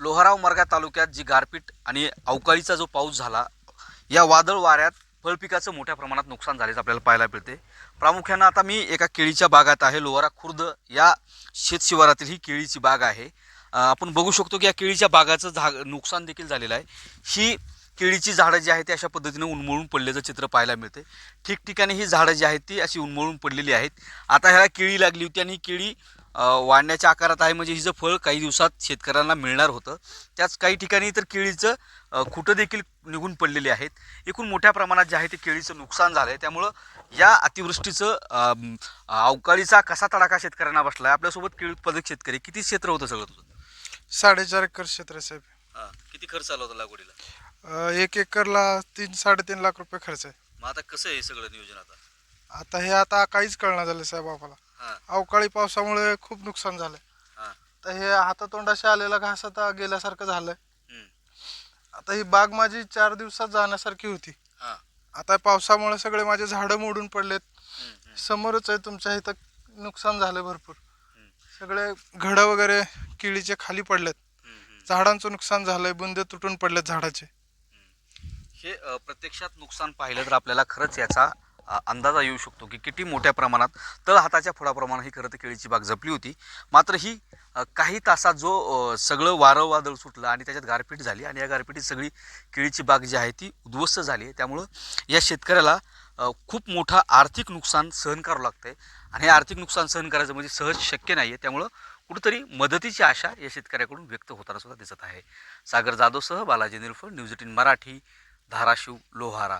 लोहारा उमरगा तालुक्यात जी गारपीट आणि अवकाळीचा जो पाऊस झाला, या वादळ वाऱ्यात फळपिकाचं मोठ्या प्रमाणात नुकसान झाल्याचं आपल्याला पाहायला मिळते. प्रामुख्यानं आता मी एका केळीच्या बागात आहे. लोहारा खुर्द या शेतशिवारातील ही केळीची बाग आहे. आपण बघू शकतो की या केळीच्या बागाचं नुकसान देखील झालेलं आहे. ही केळीची झाडं जी आहेत ती अशा पद्धतीने उन्मळून पडल्याचं चित्र पाहायला मिळते. ठिकठिकाणी ही झाडं जी आहेत ती अशी उन्मळून पडलेली आहेत. आता ह्याला केळी लागली होती आणि ही केळी वाढण्याच्या आकारात आहे, म्हणजे हिचं फळ काही दिवसात शेतकऱ्यांना मिळणार होतं. त्याच काही ठिकाणी तर केळीचं खुटं देखील निघून पडलेली आहेत. एकूण मोठ्या प्रमाणात जे आहे ते केळीचं नुकसान झालं आहे. त्यामुळं या अतिवृष्टीचं अवकाळीचा कसा तडाखा शेतकऱ्यांना बसला आहे. आपल्यासोबत केळी उत्पादक शेतकरी, किती क्षेत्र होतं सगळं तुझं? 4.5 एकर क्षेत्र आहे साहेब. किती खर्च आला होता लागवडीला? 1 एकरला 3-3.5 लाख रुपये खर्च आहे. मग आता कसं आहे सगळं नियोजन आता? आता काहीच कळणार झालं साहेब आम्हाला. अवकाळी पावसामुळे खूप नुकसान झालंय. तर हे हातातोंडाशी आलेला घास आता गेल्यासारखं झालंय. आता ही बाग माझी 4 दिवसात जाण्यासारखी होती. आता पावसामुळे सगळे माझे झाडं मोडून पडलेत. समोरच आहे तुमच्या इथं नुकसान झालंय भरपूर. सगळे घडं वगैरे केळीचे खाली पडलेत. झाडांचं नुकसान झालंय, बुंदे तुटून पडलेत झाडाचे. हे प्रत्यक्षात नुकसान पाहिलं तर आपल्याला खरंच याचा अंदाजा येऊ शकतो की किती मोठ्या प्रमाणात तळहाताच्या फळाप्रमाणे ही खरं तर केळीची बाग जपली होती. मात्र ही काही तासात जो सगळं वारं वादळ सुटलं आणि त्याच्यात गारपीट झाली आणि या गारपीटीत सगळी केळीची बाग जी आहे ती उद्ध्वस्त झाली आहे. त्यामुळं या शेतकऱ्याला खूप मोठं आर्थिक नुकसान सहन करावं लागतंय आणि हे आर्थिक नुकसान सहन करायचं म्हणजे सहज शक्य नाही आहे. त्यामुळं कुठंतरी मदतीची आशा या शेतकऱ्याकडून व्यक्त होताना सुद्धा दिसत आहे. सागर जाधवसह बालाजी निरफळ, न्यूज 18 मराठी, धाराशिव, लोहारा.